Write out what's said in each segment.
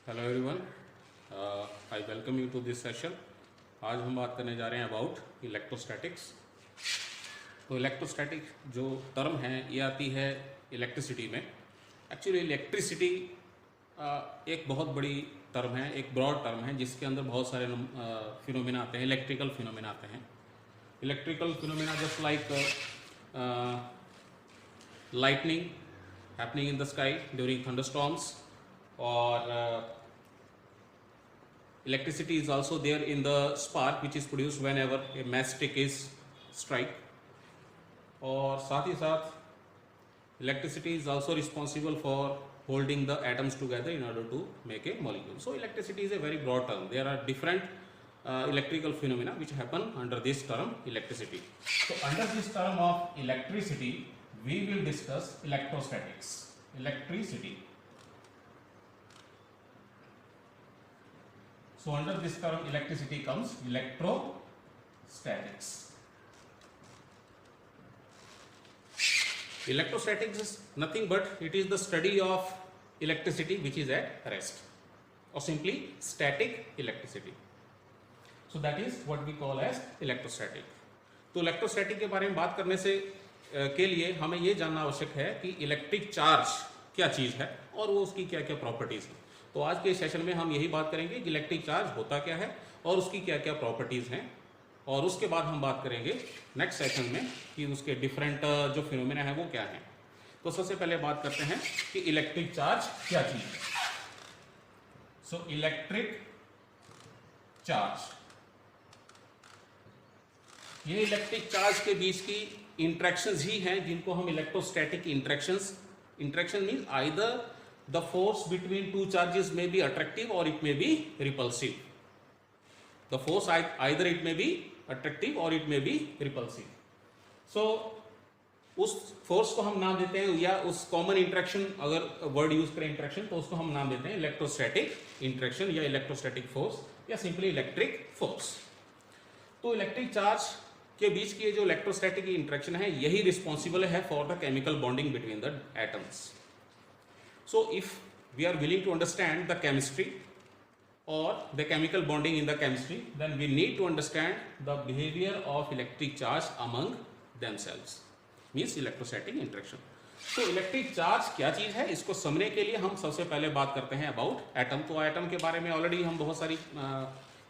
Hello everyone, I welcome you to this session. आज हम बात करने जा रहे हैं अबाउट इलेक्ट्रोस्टैटिक्स। तो इलेक्ट्रोस्टैटिक जो टर्म है ये आती है इलेक्ट्रिसिटी में। एक्चुअली इलेक्ट्रिसिटी एक बहुत बड़ी टर्म है, एक ब्रॉड टर्म है जिसके अंदर बहुत सारे फिनोमेना आते हैं, इलेक्ट्रिकल फिनोमेना आते हैं। Electrical phenomena just like lightning happening in the sky during thunderstorms, or electricity is also there in the spark which is produced whenever a matchstick is strike. और साथ ही साथ electricity is also responsible for holding the atoms together in order to make a molecule. So electricity is a very broad term. There are different electrical phenomena which happen under this term electricity. So under this term of electricity we will discuss electrostatics. Electricity. So under this term electricity comes electrostatics. Electrostatics is nothing but it is the study of electricity which is at rest, or simply static electricity. So that is what we call as electrostatic. तो electrostatic के बारे में बात करने से के लिए हमें ये जानना आवश्यक है कि इलेक्ट्रिक चार्ज क्या चीज़ है और वो उसकी क्या क्या प्रॉपर्टीज़ हैं। तो आज के सेशन में हम यही बात करेंगे कि इलेक्ट्रिक चार्ज होता क्या है और उसकी क्या क्या प्रॉपर्टीज़ हैं, और उसके बाद हम बात करेंगे नेक्स्ट सेशन में कि उसके डिफरेंट जो फिनोमेना है वो क्या हैं। तो सबसे पहले बात करते हैं कि इलेक्ट्रिक चार्ज क्या चीज़ है। सो इलेक्ट्रिक चार्ज, ये इलेक्ट्रिक चार्ज के बीच की इंट्रैक्शंस ही हैं जिनको हम electrostatic interaction means either the force between two charges may be attractive और it may be repulsive. The force either it may be attractive और it may be repulsive. So उस फोर्स को हम नाम देते हैं, या उस कॉमन इंट्रैक्शन, अगर वर्ड यूज करें इंट्रैक्शन, तो उसको हम नाम देते हैं इलेक्ट्रोस्टैटिक इंट्रैक्शन या इलेक्ट्रोस्टैटिक फोर्स या सिंपली इलेक्ट्रिक फोर्स। तो इलेक्ट्रिक चार्ज के बीच की जो इलेक्ट्रोस्टैटिक इंट्रैक्शन है यही रिस्पॉन्सिबल है for the chemical bonding between the atoms. So if we are willing to understand the chemistry और the chemical bonding in the chemistry, then we need to understand the behaviour of electric charge among themselves, means electrostatic interaction. तो electric charge क्या चीज़ है, इसको समझने के लिए हम सबसे पहले बात करते हैं अबाउट एटम। तो एटम के बारे में ऑलरेडी हम बहुत सारी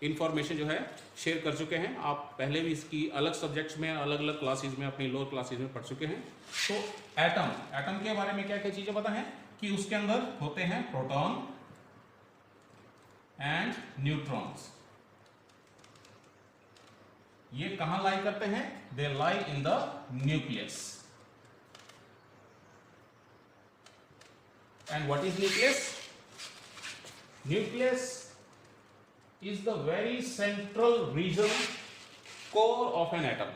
इंफॉर्मेशन जो है शेयर कर चुके हैं। आप पहले भी इसकी अलग सब्जेक्ट्स में, अलग अलग क्लासेस में, अपनी लोअर क्लासेस में पढ़ चुके हैं। तो एटम के बारे में क्या क्या चीज़ें पता है कि उसके अंदर होते हैं प्रोटॉन एंड न्यूट्रॉन्स। ये कहां लाई करते हैं? They lie in the nucleus. And what is nucleus? Nucleus is the very central region, core of an atom.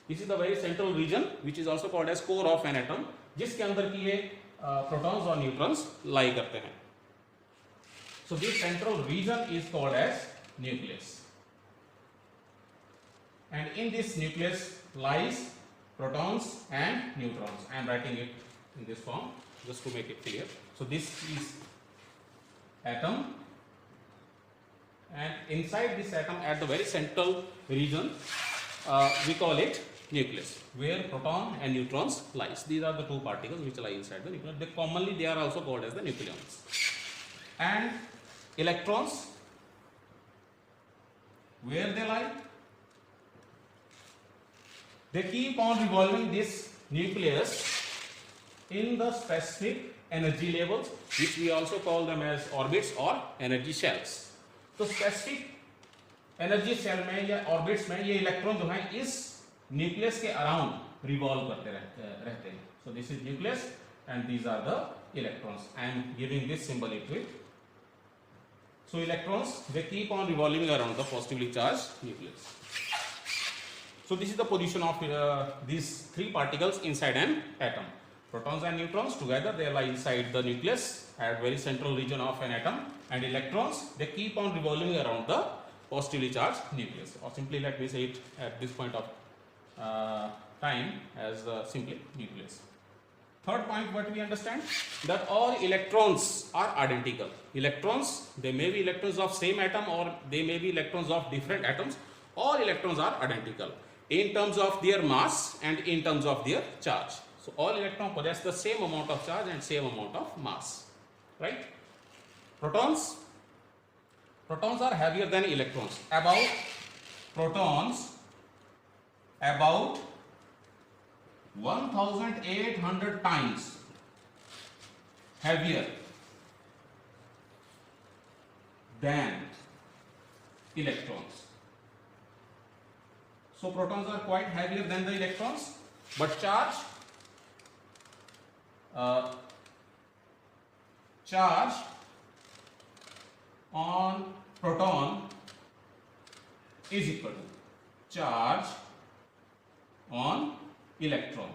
This is the very central region which is also called as core of an atom, जिसके अंदर की ये protons और neutrons लाई करते हैं। So this central region is called as nucleus, and in this nucleus lies protons and neutrons. I am writing it in this form just to make it clear. So this is atom, and inside this atom at the very central region we call it nucleus, where proton and neutrons lies. These are the two particles which lie inside the nucleus. They are also called as the nucleons. And electrons, where they lie? They keep on revolving this nucleus in the specific energy levels, which we also call them as orbits or energy shells. तो specific energy cell में या orbits में ये electron जो है इस nucleus के around revolve करते रहते हैं। So this is nucleus and these are the electrons. I am giving this symbol it with. So electrons they keep on revolving around the positively charge nucleus. So this is the position of these three particles inside an atom. Protons and neutrons together they lie inside the nucleus at very central region of an atom, and electrons they keep on revolving around the positively charged nucleus, or simply let me say it at this point of time as simply nucleus. Third point, what we understand, that all electrons are identical. Electrons, they may be electrons of same atom or they may be electrons of different atoms. All electrons are identical in terms of their mass and in terms of their charge. So all electrons possess the same amount of charge and same amount of mass, right? Protons are heavier than electrons, about 1800 times heavier than electrons. So protons are quite heavier than the electrons, but charge on proton is equal to charge on electron.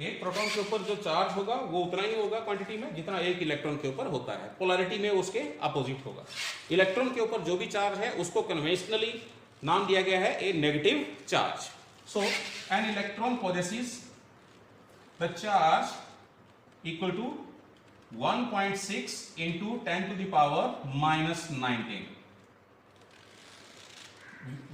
एक proton के ऊपर जो charge होगा वो उतना ही होगा quantity में जितना एक इलेक्ट्रॉन के ऊपर होता है. पोलैरिटी में उसके अपोजिट होगा. इलेक्ट्रॉन के ऊपर जो भी चार्ज है उसको कन्वेंशनली नाम दिया गया है a negative charge. So an electron possesses the charge equal to 1.6 into 10 to the power minus 19.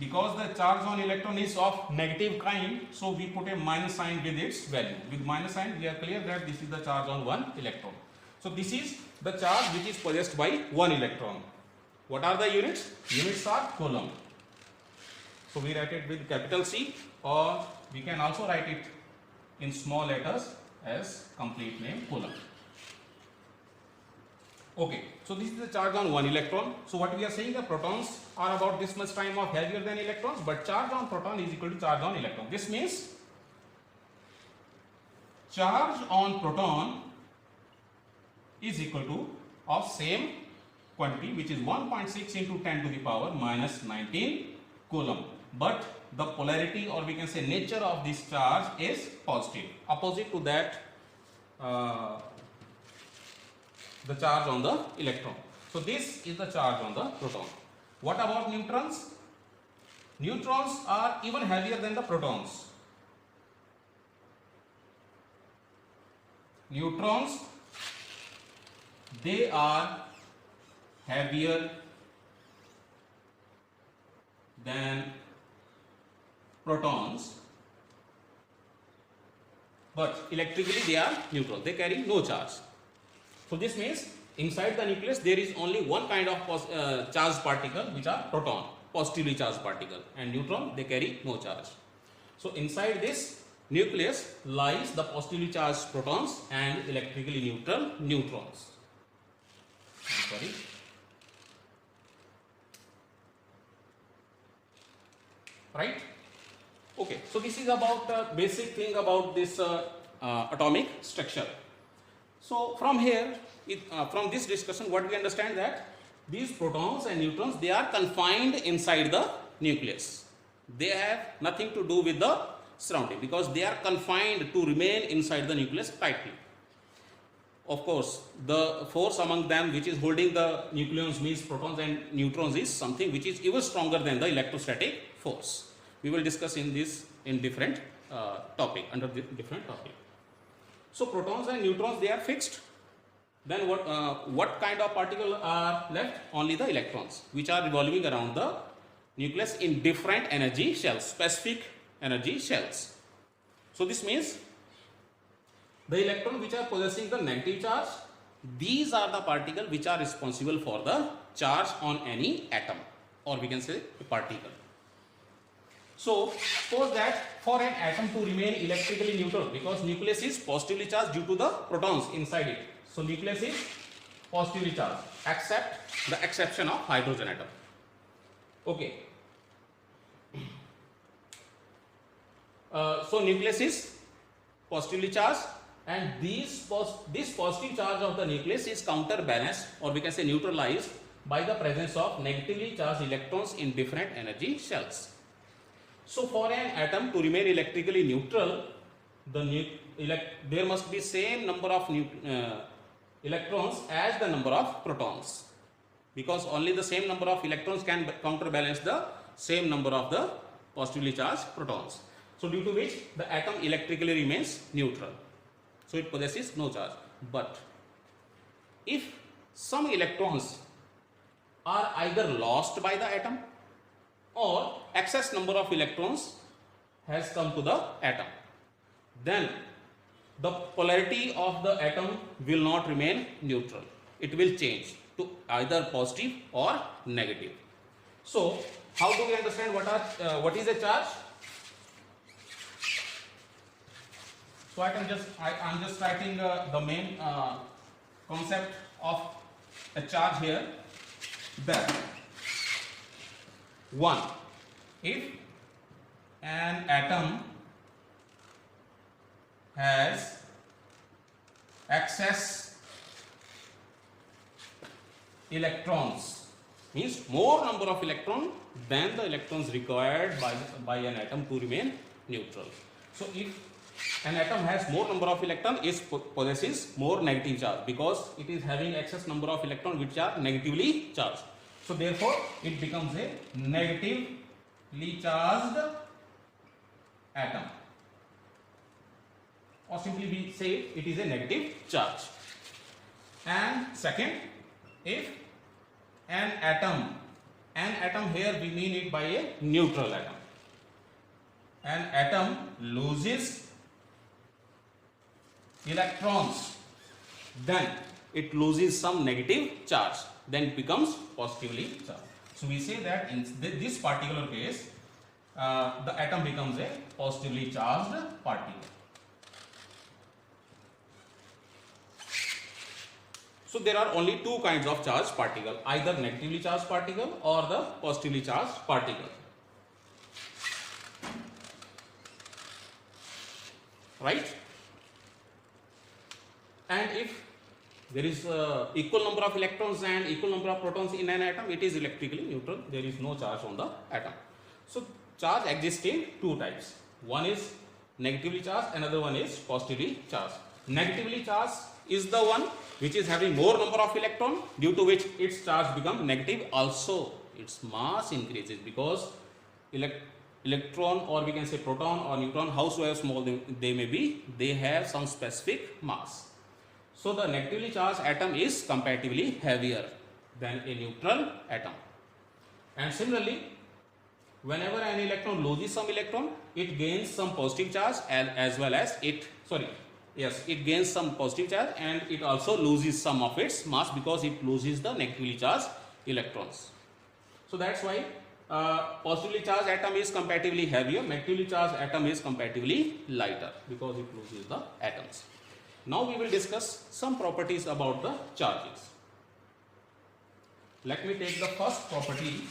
Because the charge on electron is of negative kind, so we put a minus sign with its value. With minus sign, we are clear that this is the charge on one electron. So this is the charge which is possessed by one electron. What are the units? Units are coulomb. So we write it with capital C, or we can also write it in small letters as complete name coulomb. Okay, so this is the charge on one electron. So what we are saying, the protons are about this much time of heavier than electrons, but charge on proton is equal to charge on electron. This means charge on proton is equal to of same quantity, which is 1.6 into 10 to the power minus 19 coulomb. But the polarity, or we can say nature of this charge is positive, opposite to that the charge on the electron. So this is the charge on the proton. What about neutrons? Neutrons are even heavier than the protons. Neutrons, they are heavier than protons, but electrically they are neutral. They carry no charge. So this means inside the nucleus there is only one kind of charged particle, which are proton, positively charged particle, and neutron, they carry no charge. So inside this nucleus lies the positively charged protons and electrically neutral neutrons. Sorry. Right? Okay, so this is about basic thing about this atomic structure. So from here, from this discussion, what we understand, that these protons and neutrons, they are confined inside the nucleus. They have nothing to do with the surrounding, because they are confined to remain inside the nucleus tightly. Of course, the force among them which is holding the nucleons, means protons and neutrons, is something which is even stronger than the electrostatic force. We will discuss in this in different topic, under different topic. So protons and neutrons, they are fixed. Then what kind of particle are left? Only the electrons, which are revolving around the nucleus in different energy shells, specific energy shells. So this means the electron which are possessing the negative charge, these are the particles which are responsible for the charge on any atom, or we can say a particle. So suppose that for an atom to remain electrically neutral, because nucleus is positively charged due to the protons inside it. So nucleus is positively charged, except the exception of hydrogen atom. Okay. So nucleus is positively charged, and this positive charge of the nucleus is counterbalanced, or we can say neutralized, by the presence of negatively charged electrons in different energy shells. So for an atom to remain electrically neutral, there must be same number of electrons as the number of protons, because only the same number of electrons can counterbalance the same number of the positively charged protons. So due to which the atom electrically remains neutral. So it possesses no charge. But if some electrons are either lost by the atom or excess number of electrons has come to the atom, then the polarity of the atom will not remain neutral. It will change to either positive or negative. So how do we understand what is a charge? So I'm just writing the main concept of a charge here. That one, if an atom has excess electrons, means more number of electrons than the electrons required by an atom to remain neutral. So if an atom has more number of electrons, it possesses more negative charge because it is having excess number of electrons which are negatively charged. So therefore it becomes a negatively charged atom, or simply we say it is a negative charge. And second, if an atom here we mean it by a neutral atom, an atom loses electrons, then it loses some negative charge, then it becomes positively charged. So we say that in this particular case the atom becomes a positively charged particle. So there are only two kinds of charged particle, either negatively charged particle or the positively charged particle. Right? And if there is equal number of electrons and equal number of protons in an atom, it is electrically neutral. There is no charge on the atom. So charge exists in two types. One is negatively charged, another one is positively charged. Negatively charged is the one which is having more number of electrons, due to which its charge becomes negative. Also its mass increases because electron, or we can say proton or neutron, howsoever small they may be, they have some specific mass. So the negatively charged atom is comparatively heavier than a neutral atom. And similarly, whenever an electron loses some electron, it gains some positive charge, as well as it gains some positive charge, and it also loses some of its mass because it loses the negatively charged electrons. So that's why positively charged atom is comparatively heavier, negatively charged atom is comparatively lighter because it loses the atoms. Now we will discuss some properties about the charges. Let me take the first property.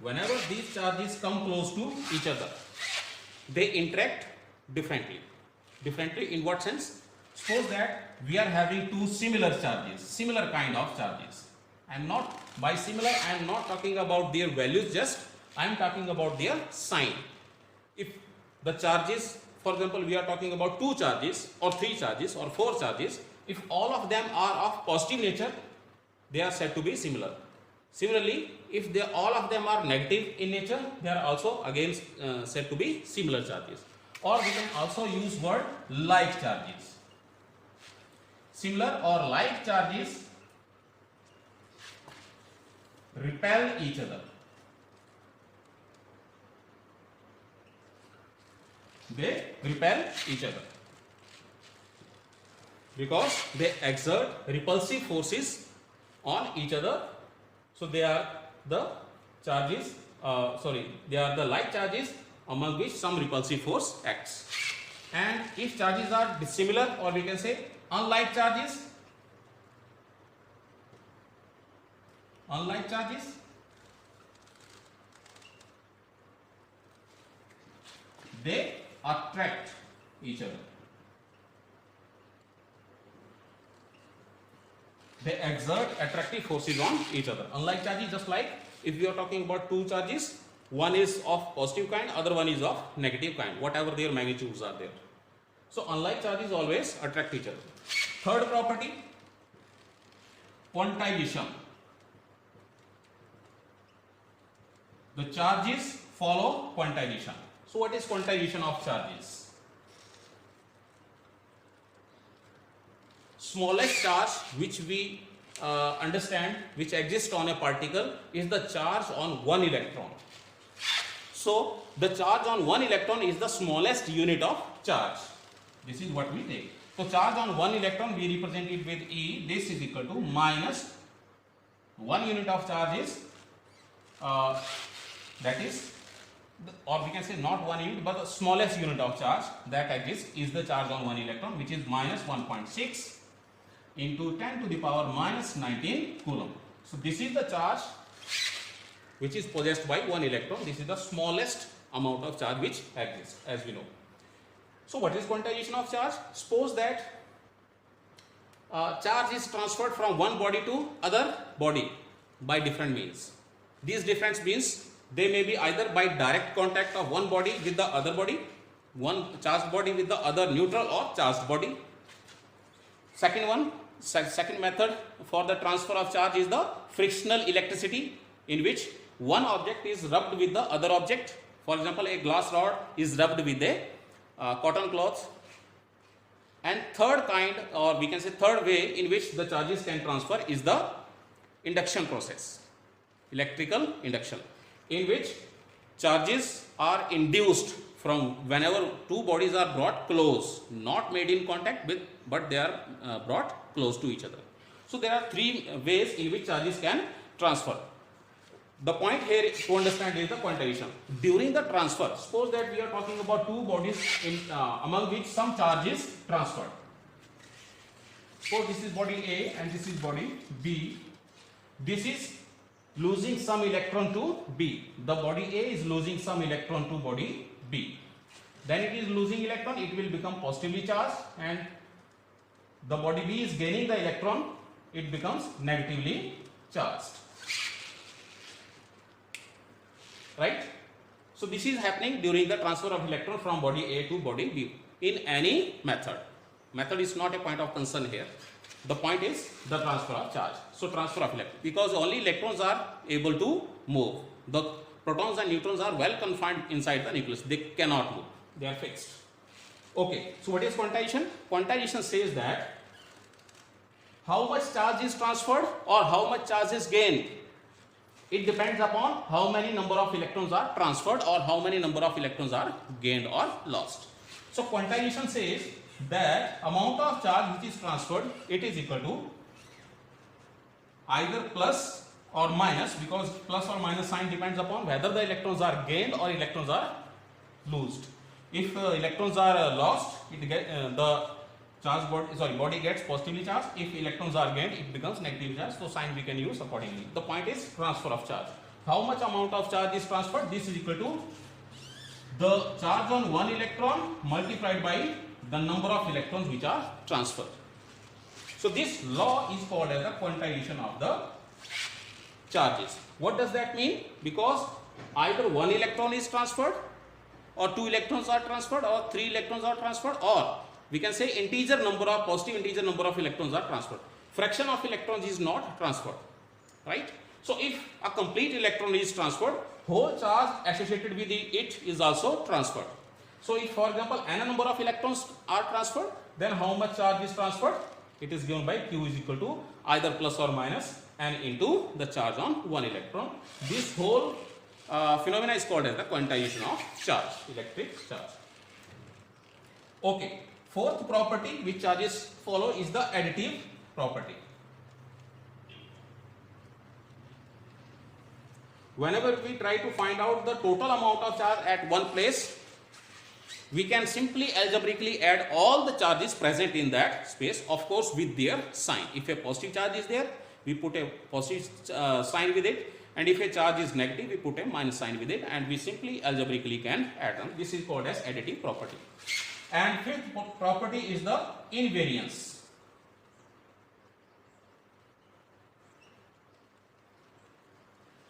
Whenever these charges come close to each other, they interact differently. Differently in what sense? Suppose that we are having two similar charges, similar kind of charges. I am not talking about their values, just I am talking about their sign. If the charges, for example, we are talking about two charges or three charges or four charges, if all of them are of positive nature, they are said to be similar. Similarly, if all of them are negative in nature, they are also again said to be similar charges. Or we can also use word like charges. Similar or like charges repel each other. They repel each other because they exert repulsive forces on each other. So they are the charges, they are the like charges among which some repulsive force acts. And if charges are dissimilar, or we can say unlike charges, they attract each other. They exert attractive forces on each other. Unlike charges, just like if we are talking about two charges, one is of positive kind, other one is of negative kind, whatever their magnitudes are there. So unlike charges always attract each other. Third property, quantization. The charges follow quantization. So what is quantization of charges? Smallest charge which we understand, which exists on a particle, is the charge on one electron. So the charge on one electron is the smallest unit of charge. This is what we take. So charge on one electron, we represent it with E. This is equal to minus 1 unit of charge is that is, or we can say not 1 unit, but the smallest unit of charge that exists is the charge on one electron, which is minus 1.6 into 10 to the power minus 19 coulomb. So this is the charge which is possessed by one electron. This is the smallest amount of charge which exists, as we know. So what is quantization of charge? Suppose that charge is transferred from one body to other body by different means. These different means, they may be either by direct contact of one body with the other body, one charged body with the other neutral or charged body. Second method for the transfer of charge is the frictional electricity, in which one object is rubbed with the other object. For example, a glass rod is rubbed with a cotton cloth. And third kind, or we can say third way in which the charges can transfer, is the induction process, electrical induction, in which charges are induced from whenever two bodies are brought close, not made in contact with, but they are brought close to each other. So there are three ways in which charges can transfer. The point here to understand is the quantization. During the transfer, suppose that we are talking about two bodies among which some charge is transferred. Suppose this is body A and this is body B. This is losing some electron to B. The body A is losing some electron to body B. Then it is losing electron, it will become positively charged, and the body B is gaining the electron, it becomes negatively charged. Right? So this is happening during the transfer of electron from body A to body B in any method. Method is not a point of concern here. The point is the transfer of charge. So transfer of electron, because only electrons are able to move. The protons and neutrons are well confined inside the nucleus. They cannot move. They are fixed. Okay. So what is quantization? Quantization says that how much charge is transferred or how much charge is gained. It depends upon how many number of electrons are transferred or how many number of electrons are gained or lost. So quantization says that amount of charge which is transferred, it is equal to either plus or minus, because plus or minus sign depends upon whether the electrons are gained or electrons are lost. If electrons are lost, the body gets positively charged. If electrons are gained, it becomes negatively charged. So sign we can use accordingly. The point is transfer of charge. How much amount of charge is transferred? This is equal to the charge on one electron multiplied by the number of electrons which are transferred. So this law is called as the quantization of the charges. What does that mean? Because either one electron is transferred, or two electrons are transferred, or three electrons are transferred, or we can say positive integer number of electrons are transferred. Fraction of electrons is not transferred, right? So if a complete electron is transferred, whole charge associated with it is also transferred. So if, for example, n number of electrons are transferred, then how much charge is transferred? It is given by Q is equal to either plus or minus n into the charge on one electron. This whole phenomena is called as the quantization of charge, electric charge. Okay. Fourth property which charges follow is the additive property. Whenever we try to find out the total amount of charge at one place, we can simply algebraically add all the charges present in that space, of course with their sign. If a positive charge is there, we put a positive sign with it, and if a charge is negative, we put a minus sign with it, and we simply algebraically can add them. This is called as additive property. And fifth property is the invariance.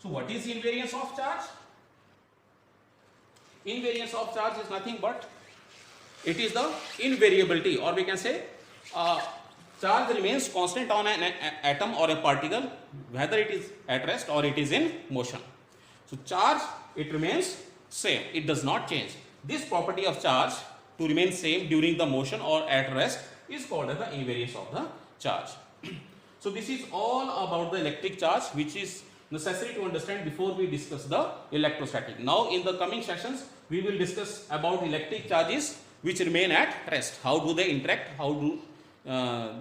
So what is invariance of charge? Invariance of charge is nothing but it is the invariability, or we can say charge remains constant on an atom or a particle, whether it is at rest or it is in motion. So charge, it remains same, it does not change. This property of charge to remain same during the motion or at rest is called as the invariance of the charge. So this is all about the electric charge, which is necessary to understand before we discuss the electrostatic. Now in the coming sessions we will discuss about electric charges which remain at rest. How do they interact? How do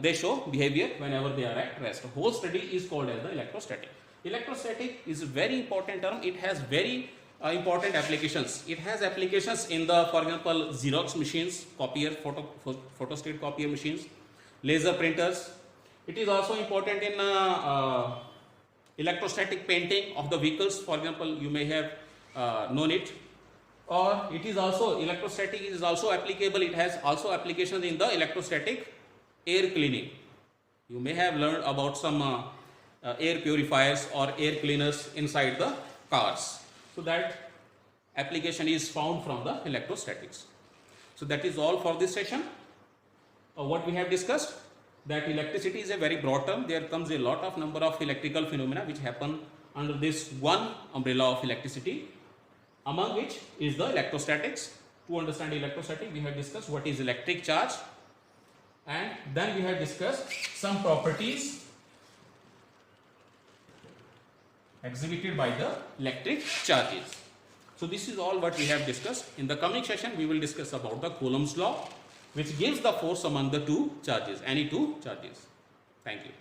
they show behavior whenever they are at rest? The whole study is called as the electrostatic. Electrostatic is a very important term. It has very important applications. It has applications in the, for example, Xerox machines, copier, photostat copier machines, laser printers. It is also important in electrostatic painting of the vehicles. For example, you may have known it. Or it is also, electrostatic is also applicable. It has also applications in the electrostatic air cleaning. You may have learned about some air purifiers or air cleaners inside the cars. So that application is found from the electrostatics. So that is all for this session. What we have discussed, that electricity is a very broad term. There comes a lot of number of electrical phenomena which happen under this one umbrella of electricity, among which is the electrostatics. To understand electrostatic, we have discussed what is electric charge, and then we have discussed some properties exhibited by the electric charges. So this is all what we have discussed. In the coming session we will discuss about the Coulomb's law, which gives the force among the two charges, any two charges. Thank you.